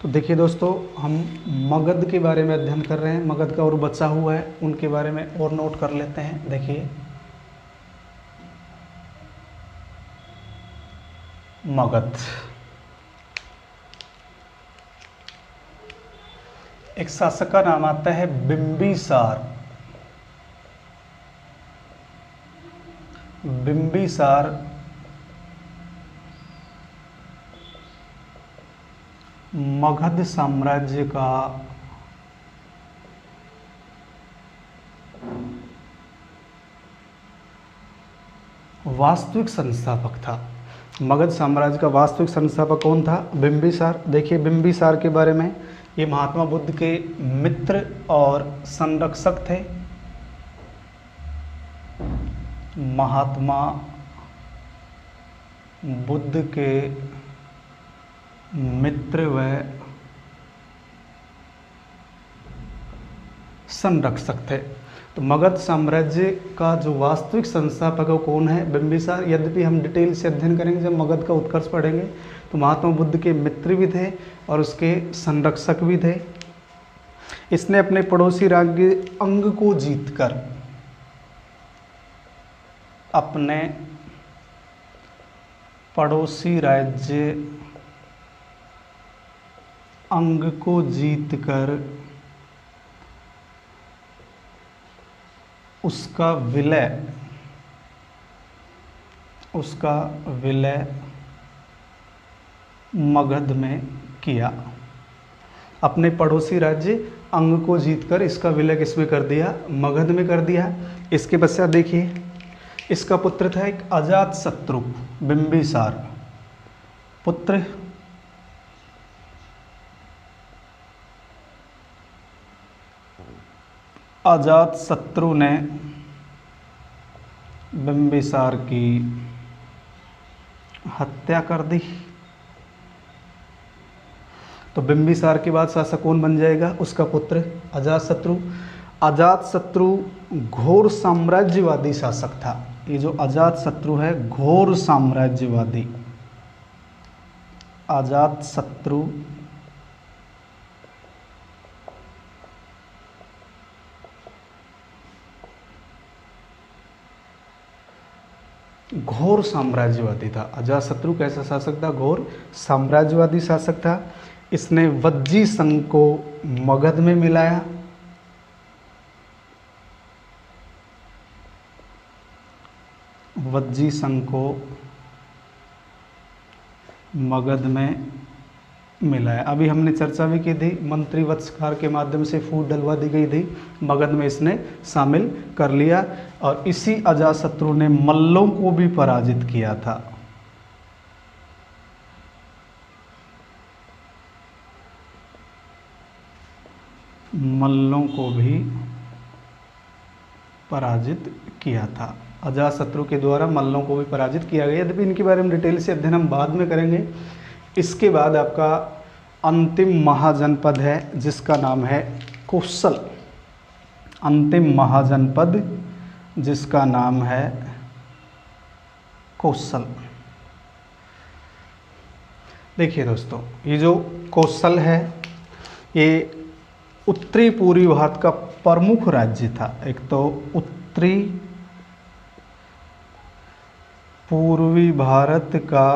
तो देखिए दोस्तों, हम मगध के बारे में अध्ययन कर रहे हैं। मगध का और बचा हुआ है, उनके बारे में और नोट कर लेते हैं। देखिए, मगध एक शासक का नाम आता है बिंबिसार। बिंबिसार मगध साम्राज्य का वास्तविक संस्थापक था। मगध साम्राज्य का वास्तविक संस्थापक कौन था? बिंबिसार। देखिए, बिंबिसार के बारे में, ये महात्मा बुद्ध के मित्र और संरक्षक थे। महात्मा बुद्ध के मित्र व संरक्षक थे। तो मगध साम्राज्य का जो वास्तविक संस्थापक कौन है? बिंबिसार। यद्यपि हम डिटेल से अध्ययन करेंगे जब मगध का उत्कर्ष पढ़ेंगे, तो महात्मा बुद्ध के मित्र भी थे और उसके संरक्षक भी थे। इसने अपने पड़ोसी राज्य अंग को जीतकर अपने पड़ोसी राज्य अंग को जीतकर उसका विलय मगध में किया। अपने पड़ोसी राज्य अंग को जीतकर इसका विलय किसमें कर दिया? मगध में कर दिया। इसके पश्चात देखिए, इसका पुत्र था एक अजात शत्रु। बिंबिसार पुत्र अजात शत्रु ने बिंबिसार की हत्या कर दी। तो बिंबिसार के बाद शासक कौन बन जाएगा? उसका पुत्र अजातशत्रु। अजातशत्रु घोर साम्राज्यवादी शासक था। ये जो अजातशत्रु है, घोर साम्राज्यवादी। अजातशत्रु घोर साम्राज्यवादी था। अजातशत्रु कैसा शासक था? घोर साम्राज्यवादी शासक था। इसने वज्जी संघ को मगध में मिलाया। वज्जी संघ को मगध में मिलाया। अभी हमने चर्चा भी की थी, मंत्री वत्सकार के माध्यम से फूट डलवा दी गई थी। मगध में इसने शामिल कर लिया और इसी अजातशत्रु ने मल्लों को भी पराजित किया था। मल्लों को भी पराजित किया था। अजातशत्रु के द्वारा मल्लों को भी पराजित किया गया। यद्यपि इनके बारे में डिटेल से अध्ययन हम बाद में करेंगे। इसके बाद आपका अंतिम महाजनपद है जिसका नाम है कोसल। अंतिम महाजनपद जिसका नाम है कोसल। देखिए दोस्तों, ये जो कोसल है, ये उत्तरी पूर्वी भारत का प्रमुख राज्य था। एक तो उत्तरी पूर्वी भारत का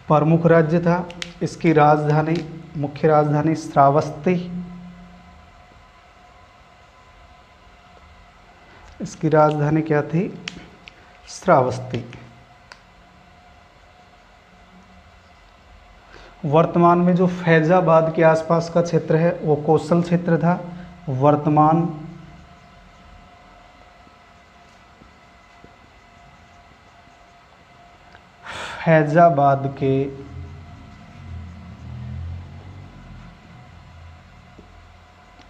प्रमुख राज्य था। इसकी राजधानी, मुख्य राजधानी श्रावस्ती। इसकी राजधानी क्या थी? श्रावस्ती। वर्तमान में जो फैजाबाद के आसपास का क्षेत्र है वो कोसल क्षेत्र था। वर्तमान फैजाबाद के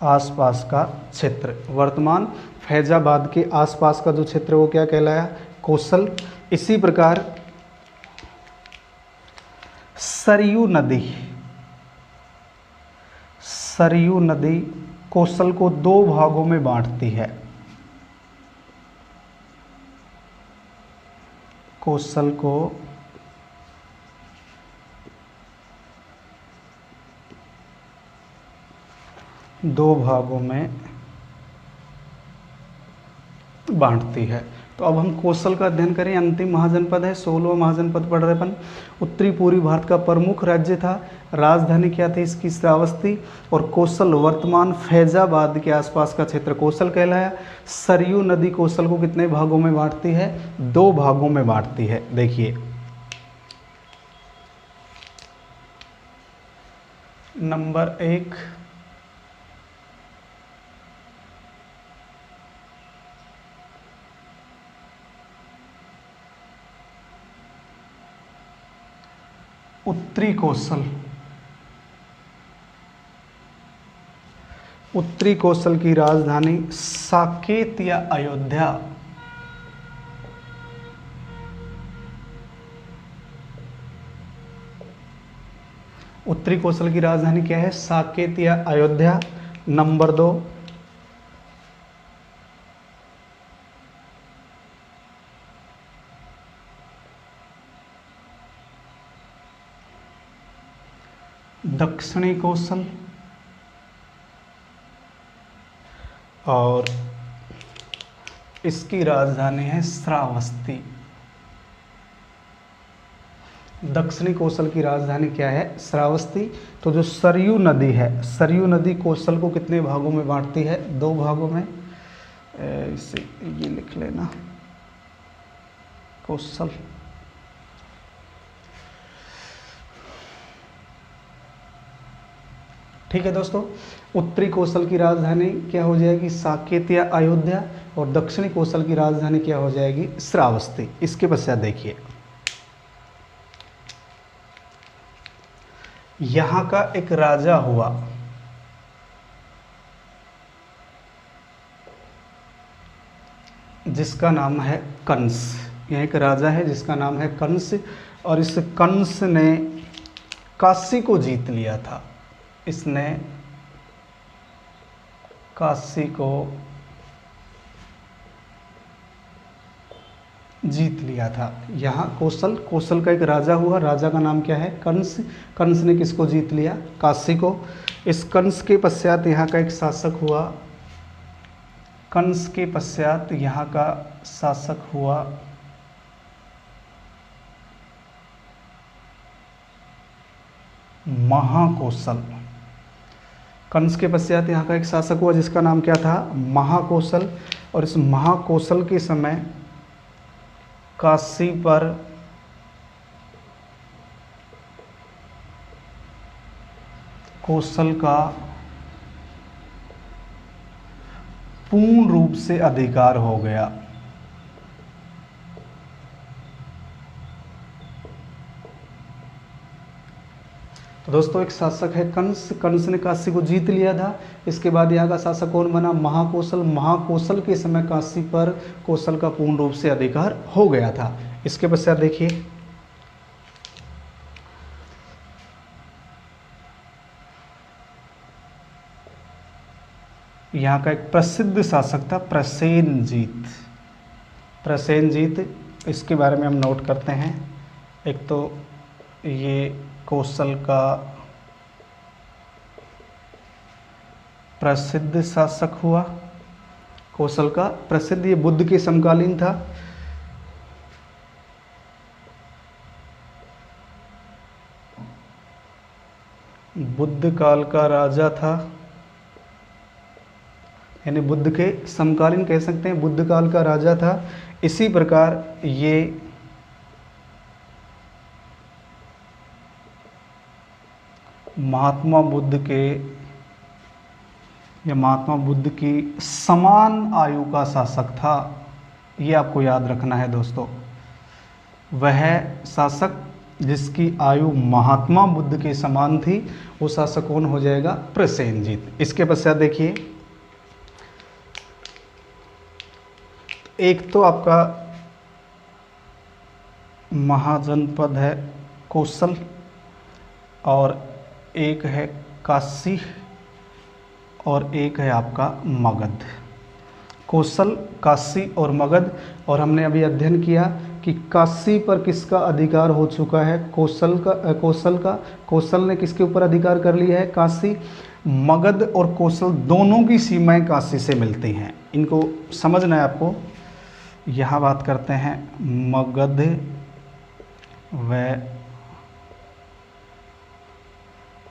आसपास का क्षेत्र, वर्तमान फैजाबाद के आसपास का जो क्षेत्र वो क्या कहलाया? कोसल। इसी प्रकार सरयू नदी कोसल को दो भागों में बांटती है। कौशल को दो भागों में बांटती है। तो अब हम कौशल का अध्ययन करें। अंतिम महाजनपद है, 16वां महाजनपद पढ़ रहे अपन। उत्तरी पूर्वी भारत का प्रमुख राज्य था। राजधानी क्या थी इसकी? श्रावस्ती। और कौशल वर्तमान फैजाबाद के आसपास का क्षेत्र कौशल कहलाया। सरयू नदी कौशल को कितने भागों में बांटती है? दो भागों में बांटती है। देखिए, नंबर 1 उत्तरी कौशल। उत्तरी कौशल की राजधानी साकेत या अयोध्या। उत्तरी कौशल की राजधानी क्या है? साकेत या अयोध्या। नंबर 2 दक्षिणी कौशल। और इसकी राजधानी है श्रावस्ती। दक्षिणी कौशल की राजधानी क्या है? श्रावस्ती। तो जो सरयू नदी है, सरयू नदी कौशल को कितने भागों में बांटती है? दो भागों में। इसे ये लिख लेना, कौशल। ठीक है दोस्तों, उत्तरी कौशल की राजधानी क्या हो जाएगी? साकेत या अयोध्या। और दक्षिणी कौशल की राजधानी क्या हो जाएगी? श्रावस्ती। इसके पश्चात देखिए, यहां का एक राजा हुआ, जिसका नाम है कंस। यह एक राजा है जिसका नाम है कंस। और इस कंस ने काशी को जीत लिया था। इसने काशी को जीत लिया था। यहाँ कौशल का एक राजा हुआ। राजा का नाम क्या है? कंस। कंस ने किसको जीत लिया? काशी को। इस कंस के पश्चात यहाँ का एक शासक हुआ। कंस के पश्चात यहाँ का शासक हुआ महाकौशल। कंस के पश्चात यहाँ का एक शासक हुआ जिसका नाम क्या था? महाकौशल। और इस महाकौशल के समय काशी पर कौशल का पूर्ण रूप से अधिकार हो गया। तो दोस्तों, एक शासक है कंस। कंस ने काशी को जीत लिया था। इसके बाद यहाँ का शासक कौन बना? महाकौशल। महाकौशल के समय काशी पर कौशल का पूर्ण रूप से अधिकार हो गया था। इसके पश्चात देखिए, यहाँ का एक प्रसिद्ध शासक था प्रसेनजीत। प्रसेनजीत, इसके बारे में हम नोट करते हैं। एक तो ये कौशल का प्रसिद्ध शासक हुआ। कौशल का प्रसिद्ध, ये बुद्ध के समकालीन था। बुद्ध काल का राजा था, यानी बुद्ध के समकालीन कह सकते हैं, बुद्ध काल का राजा था। इसी प्रकार ये महात्मा बुद्ध की समान आयु का शासक था। ये आपको याद रखना है दोस्तों। वह शासक जिसकी आयु महात्मा बुद्ध के समान थी, वो शासक कौन हो जाएगा? प्रसेनजीत। इसके पश्चात देखिए, एक तो आपका महाजनपद है कौशल, और एक है काशी, और एक है आपका मगध। कोसल, काशी और मगध। और हमने अभी अध्ययन किया कि काशी पर किसका अधिकार हो चुका है, कोसल ने किसके ऊपर अधिकार कर लिया है, काशी। मगध और कोसल दोनों की सीमाएं काशी से मिलती हैं, इनको समझना है आपको। यहाँ बात करते हैं मगध व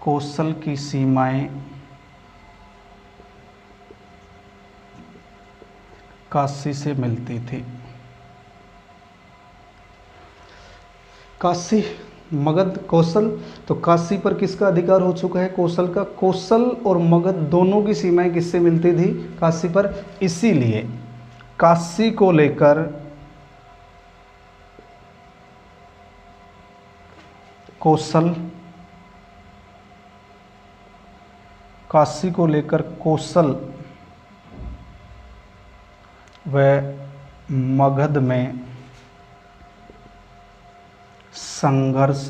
कोसल की सीमाएं काशी से मिलती थी। काशी, मगध, कौशल, तो काशी पर किसका अधिकार हो चुका है, कौशल का। कौशल और मगध दोनों की सीमाएं किससे मिलती थी, काशी पर। इसीलिए काशी को लेकर कौशल, काशी को लेकर कौशल व मगध में संघर्ष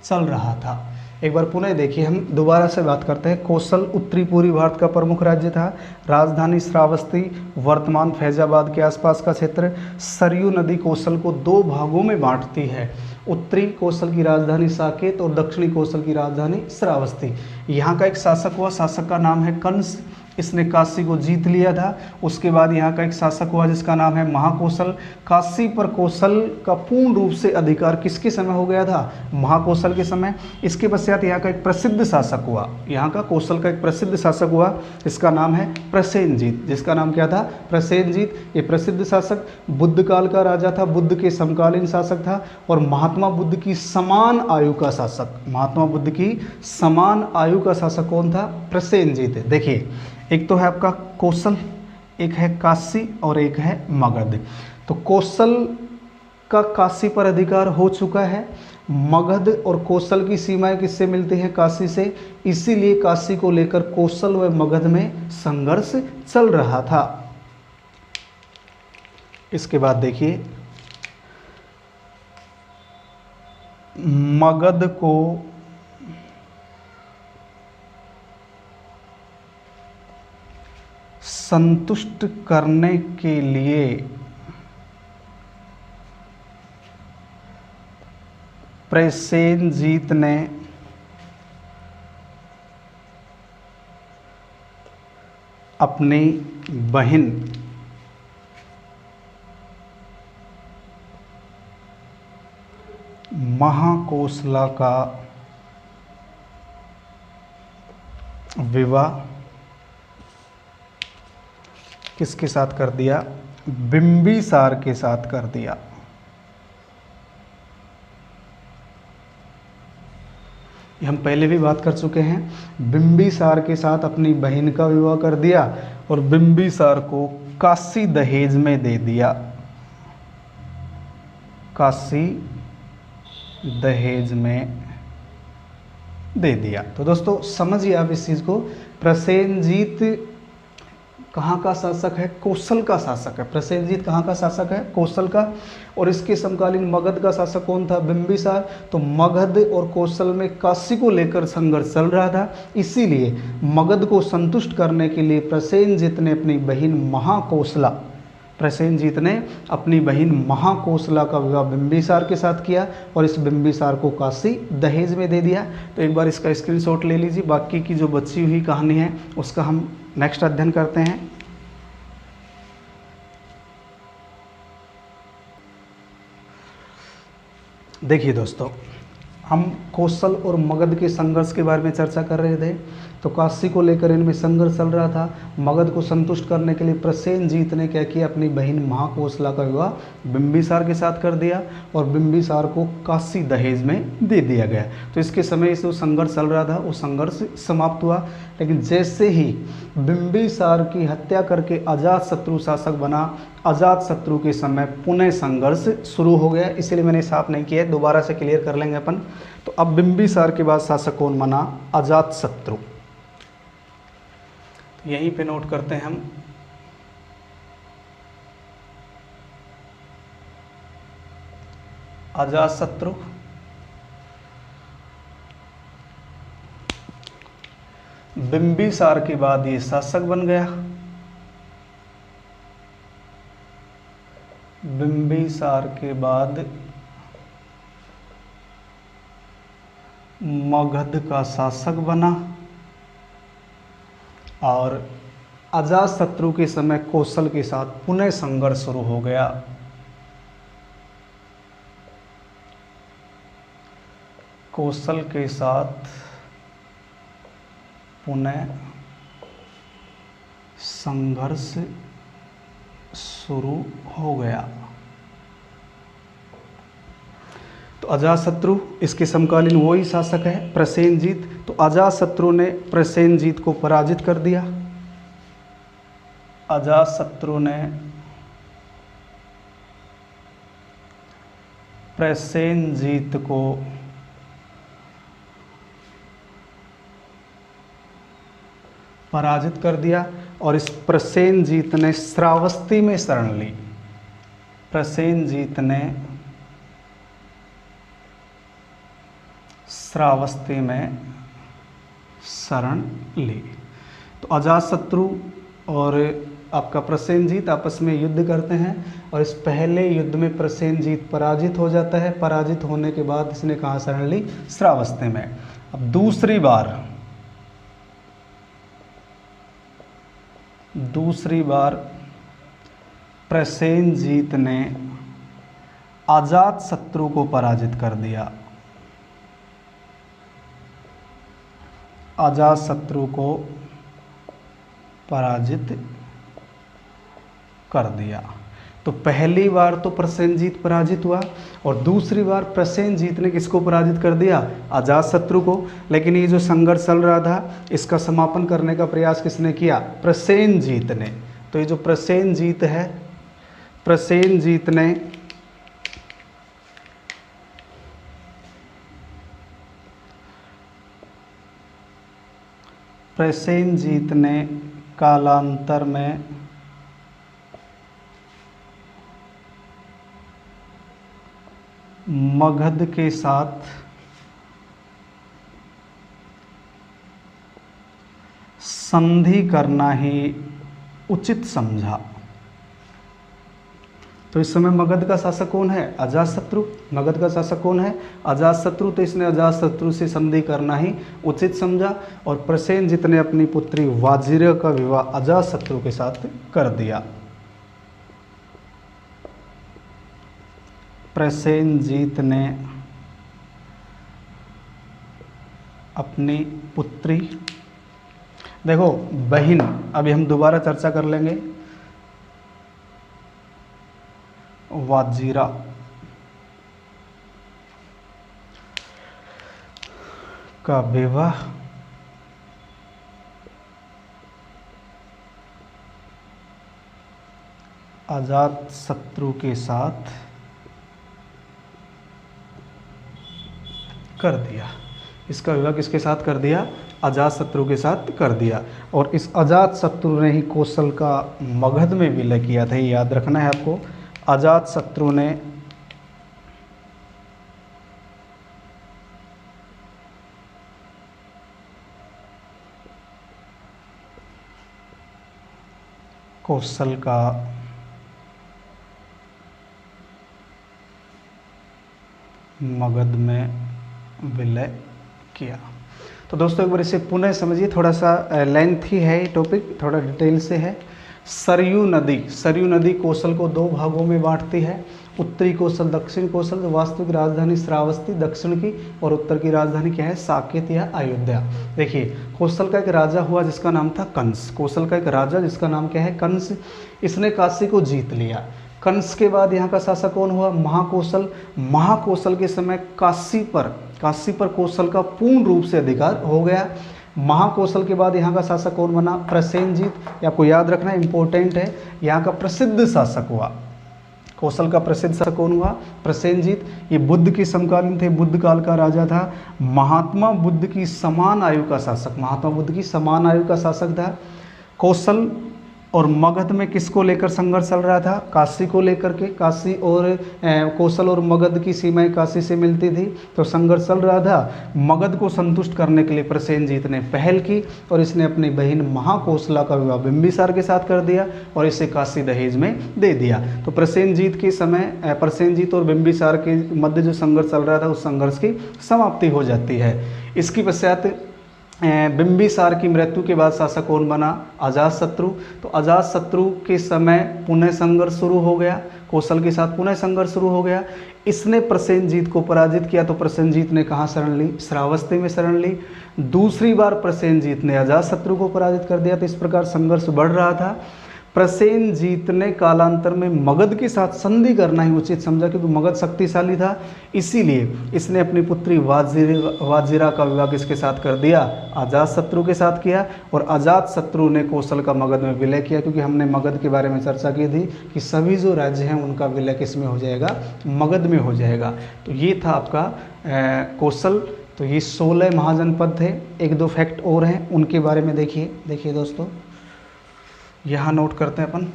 चल रहा था। एक बार पुनः देखिए, हम दोबारा से बात करते हैं। कौशल उत्तरी पूर्वी भारत का प्रमुख राज्य था। राजधानी श्रावस्ती, वर्तमान फैजाबाद के आसपास का क्षेत्र। सरयू नदी कौशल को दो भागों में बांटती है। उत्तरी कौशल की राजधानी साकेत और दक्षिणी कौशल की राजधानी श्रावस्ती। यहाँ का एक शासक हुआ, शासक का नाम है कंस। इसने काशी को जीत लिया था। उसके बाद यहाँ का एक शासक हुआ जिसका नाम है महाकौशल। काशी पर कौशल का पूर्ण रूप से अधिकार किसके समय हो गया था, महाकौशल के समय। इसके पश्चात यहाँ का एक प्रसिद्ध शासक हुआ, यहाँ का कौशल का एक प्रसिद्ध शासक हुआ जिसका नाम है प्रसेनजीत। जिसका नाम क्या था, प्रसेनजीत। ये प्रसिद्ध शासक बुद्ध काल का राजा था, बुद्ध के समकालीन शासक था और महात्मा बुद्ध की समान आयु का शासक। महात्मा बुद्ध की समान आयु का शासक कौन था, प्रसेनजीत। देखिए, एक तो है आपका कौशल, एक है काशी और एक है मगध। तो कौशल का काशी पर अधिकार हो चुका है। मगध और कौशल की सीमाएं किससे मिलती हैं, काशी से। इसीलिए काशी को लेकर कौशल व मगध में संघर्ष चल रहा था। इसके बाद देखिए, मगध को संतुष्ट करने के लिए प्रसेनजीत ने अपनी बहन महाकोसला का विवाह किसके साथ कर दिया, बिंबिसार के साथ कर दिया। हम पहले भी बात कर चुके हैं। बिंबिसार के साथ अपनी बहन का विवाह कर दिया और बिंबिसार को काशी दहेज में दे दिया। काशी दहेज में दे दिया। तो दोस्तों समझिए आप इस चीज को। प्रसेनजीत कहाँ का शासक है, कौशल का शासक है। प्रसेनजीत कहाँ का शासक है, कौशल का। और इसके समकालीन मगध का शासक कौन था, बिंबिसार। तो मगध और कौशल में काशी को लेकर संघर्ष चल रहा था। इसीलिए मगध को संतुष्ट करने के लिए प्रसेनजीत ने अपनी बहन महाकोसला, प्रसेनजीत ने अपनी बहन महाकोसला का विवाह बिंबिसार के साथ किया और इस बिंबिसार को काशी दहेज में दे दिया। तो एक बार इसका स्क्रीनशॉट ले लीजिए। बाकी की जो बची हुई कहानी है उसका हम नेक्स्ट अध्ययन करते हैं। देखिए दोस्तों, हम कौशल और मगध के संघर्ष के बारे में चर्चा कर रहे थे। तो काशी को लेकर इनमें संघर्ष चल रहा था। मगध को संतुष्ट करने के लिए प्रसेनजीत ने क्या किया, अपनी बहन महाकोसला का विवाह बिंबिसार के साथ कर दिया और बिंबिसार को काशी दहेज में दे दिया गया। तो इसके समय से जो संघर्ष चल रहा था वो संघर्ष समाप्त हुआ। लेकिन जैसे ही बिंबिसार की हत्या करके अजातशत्रु शासक बना, अजातशत्रु के समय पुनः संघर्ष शुरू हो गया। इसलिए मैंने साफ नहीं किया है, दोबारा से क्लियर कर लेंगे अपन। तो अब बिंबिसार के बाद शासक कौन बना, अजातशत्रु। यहीं पे नोट करते हैं हम। बिंबिसार के बाद ये शासक बन गया। बिंबिसार के बाद मगध का शासक बना और अजातशत्रु के समय कौशल के साथ पुनः संघर्ष शुरू हो गया। कौशल के साथ पुनः संघर्ष शुरू हो गया। तो अजातशत्रु इसके समकालीन वही शासक है प्रसेनजीत। तो अजातशत्रु ने प्रसेनजीत को पराजित कर दिया। अजातशत्रु ने प्रसेनजीत को पराजित कर दिया और इस प्रसेनजीत ने श्रावस्ती में शरण ली। प्रसेनजीत ने श्रावस्ती में शरण ली। तो अजातशत्रु और आपका प्रसेनजीत आपस में युद्ध करते हैं और इस पहले युद्ध में प्रसेनजीत पराजित हो जाता है। पराजित होने के बाद इसने कहाँ शरण ली? श्रावस्ती में। अब दूसरी बार प्रसेनजीत ने अजातशत्रु को पराजित कर दिया। अजातशत्रु को पराजित कर दिया। तो पहली बार तो प्रसेनजीत पराजित हुआ और दूसरी बार प्रसेनजीत ने किसको पराजित कर दिया? अजातशत्रु को। लेकिन ये जो संघर्ष चल रहा था इसका समापन करने का प्रयास किसने किया? प्रसेनजीत ने। तो ये जो प्रसेनजीत है, प्रसेनजीत ने कालांतर में मगध के साथ संधि करना ही उचित समझा। तो इस समय मगध का शासक कौन है? अजातशत्रु। मगध का शासक कौन है? अजातशत्रु। तो इसने अजातशत्रु से संधि करना ही उचित समझा और प्रसेनजीत ने अपनी पुत्री वाजिरा का विवाह अजातशत्रु के साथ कर दिया। प्रसेनजीत ने अपनी पुत्री, देखो बहन, अभी हम दोबारा चर्चा कर लेंगे, वाजिरा का विवाह अजातशत्रु के साथ कर दिया। इसका विवाह किसके साथ कर दिया? अजातशत्रु के साथ कर दिया। और इस अजातशत्रु ने ही कौशल का मगध में विलय किया था, ये याद रखना है आपको। अजातशत्रु ने कौशल का मगध में विलय किया। तो दोस्तों एक बार इसे पुनः समझिए, थोड़ा सा लेंथी है ये टॉपिक, थोड़ा डिटेल से है। सरयू नदी कौशल को दो भागों में बांटती है, उत्तरी कौशल, दक्षिण कौशल। तो वास्तविक राजधानी श्रावस्ती दक्षिण की और उत्तर की राजधानी क्या है? साकेत या अयोध्या। देखिए कौशल का एक राजा हुआ जिसका नाम था कंस। कौशल का एक राजा जिसका नाम क्या है? कंस। इसने काशी को जीत लिया। कंस के बाद यहाँ का शासक कौन हुआ? महाकौशल। महाकौशल के समय काशी पर कौशल का पूर्ण रूप से अधिकार हो गया। महाकौशल के बाद यहाँ का शासक कौन बना? प्रसेनजीत। ये आपको याद रखना इंपॉर्टेंट है, यहाँ का प्रसिद्ध शासक हुआ। कौशल का प्रसिद्ध शासक कौन हुआ? प्रसेनजीत। ये बुद्ध के समकालीन थे, बुद्ध काल का राजा था। महात्मा बुद्ध की समान आयु का शासक, महात्मा बुद्ध की समान आयु का शासक था। कौशल और मगध में किसको लेकर संघर्ष चल रहा था? काशी को लेकर के। काशी और कौशल और मगध की सीमाएं काशी से मिलती थी, तो संघर्ष चल रहा था। मगध को संतुष्ट करने के लिए प्रसेनजीत ने पहल की और इसने अपनी बहन महाकौशला का विवाह बिंबिसार के साथ कर दिया और इसे काशी दहेज में दे दिया। तो प्रसेनजीत के समय प्रसेनजीत और बिंबिसार के मध्य जो संघर्ष चल रहा था उस संघर्ष की समाप्ति हो जाती है। इसकी पश्चात बिंबिसार की मृत्यु के बाद शासक कौन बना? अजातशत्रु। तो अजातशत्रु के समय पुनः संघर्ष शुरू हो गया, कौशल के साथ पुनः संघर्ष शुरू हो गया। इसने प्रसेनजीत को पराजित किया, तो प्रसेनजीत ने कहाँ शरण ली? श्रावस्ती में शरण ली। दूसरी बार प्रसेनजीत ने अजातशत्रु को पराजित कर दिया। तो इस प्रकार संघर्ष बढ़ रहा था। प्रसेनजीत ने कालांतर में मगध के साथ संधि करना ही उचित समझा, क्योंकि मगध शक्तिशाली था। इसीलिए इसने अपनी पुत्री वाजिरा का विवाह किसके साथ कर दिया? अजातशत्रु के साथ किया। और अजातशत्रु ने कौशल का मगध में विलय किया, क्योंकि हमने मगध के बारे में चर्चा की थी कि सभी जो राज्य हैं उनका विलय किस में हो जाएगा? मगध में हो जाएगा। तो ये था आपका कौशल। तो ये 16 महाजनपद थे। एक दो फैक्ट और हैं, उनके बारे में देखिए दोस्तों, यहाँ नोट करते हैं अपन।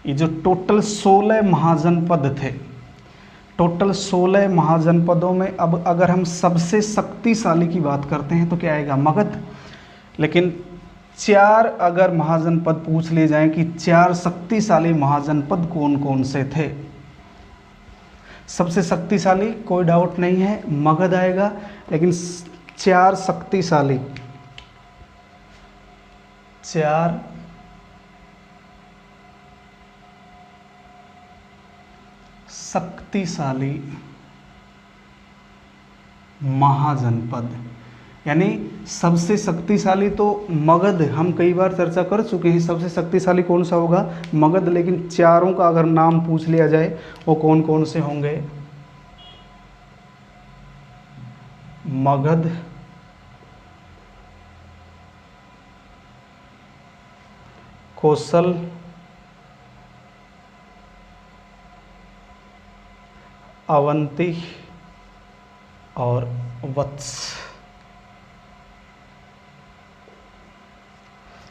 ये जो टोटल 16 महाजनपद थे, टोटल 16 महाजनपदों में अब अगर हम सबसे शक्तिशाली की बात करते हैं तो क्या आएगा? मगध। लेकिन 4 अगर महाजनपद पूछ लिए जाएं कि 4 शक्तिशाली महाजनपद कौन कौन से थे, सबसे शक्तिशाली कोई डाउट नहीं है मगध आएगा। लेकिन 4 शक्तिशाली, 4 शक्तिशाली महाजनपद, यानी सबसे शक्तिशाली तो मगध, हम कई बार चर्चा कर चुके हैं सबसे शक्तिशाली कौन सा होगा? मगध। लेकिन चारों का अगर नाम पूछ लिया जाए वो कौन कौन से होंगे? मगध, कौशल, अवंती और वत्स।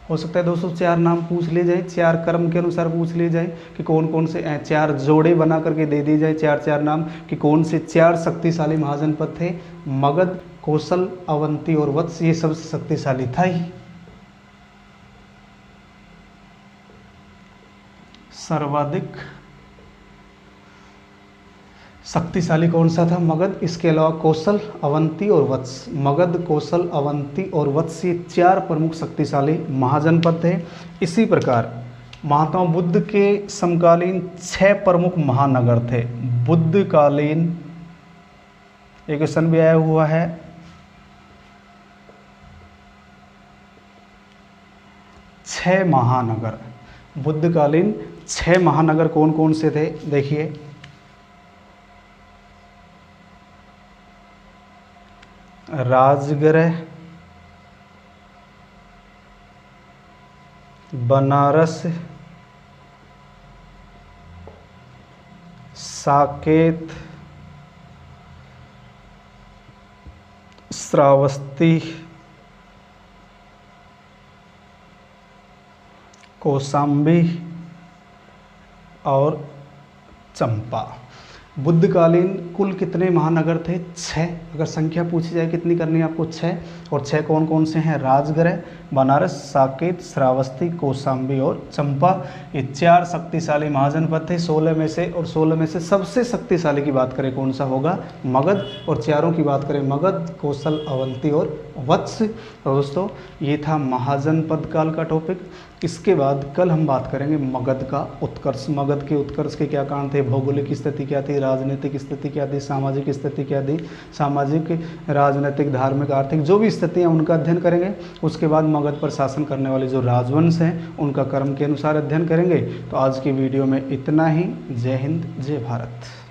हो सकता है दोस्तों 4 नाम पूछ लिए जाए, 4 कर्म के अनुसार पूछ लिए जाए कि कौन कौन से 4 जोड़े बना करके दे दिए जाए 4 नाम कि कौन से 4 शक्तिशाली महाजनपद थे। मगध, कौशल, अवंती और वत्स, ये सबसे शक्तिशाली था ही। सर्वाधिक शक्तिशाली कौन सा था? मगध। इसके अलावा कौशल, अवंती और वत्स। मगध, कौशल, अवंती और वत्स, ये 4 प्रमुख शक्तिशाली महाजनपद थे। इसी प्रकार महात्मा बुद्ध के समकालीन 6 प्रमुख महानगर थे। बुद्धकालीन, एक क्वेश्चन भी आया हुआ है, छह महानगर, बुद्धकालीन 6 महानगर कौन कौन से थे? देखिए, राजगृह, बनारस, साकेत, श्रावस्ती, कौशाम्बी और चंपा। बुद्धकालीन कुल कितने महानगर थे? 6। अगर संख्या पूछी जाए कितनी करनी है आपको? 6। और 6 कौन कौन से हैं? राजगृह, बनारस, साकेत, श्रावस्ती, कौशाम्बी और चंपा। ये 4 शक्तिशाली महाजनपद थे 16 में से। और 16 में से सबसे शक्तिशाली की बात करें कौन सा होगा? मगध। और चारों की बात करें मगध, कौशल, अवंती और वत्स। तो दोस्तों ये था महाजनपद काल का टॉपिक। इसके बाद कल हम बात करेंगे मगध का उत्कर्ष। मगध के उत्कर्ष के क्या कारण थे? भौगोलिक स्थिति क्या थी? राजनीतिक स्थिति क्या थी? सामाजिक स्थिति क्या थी? सामाजिक, राजनीतिक, धार्मिक, आर्थिक जो भी स्थितियाँ उनका अध्ययन करेंगे। उसके बाद मगध पर शासन करने वाले जो राजवंश हैं उनका क्रम के अनुसार अध्ययन करेंगे। तो आज की वीडियो में इतना ही। जय हिंद, जय भारत।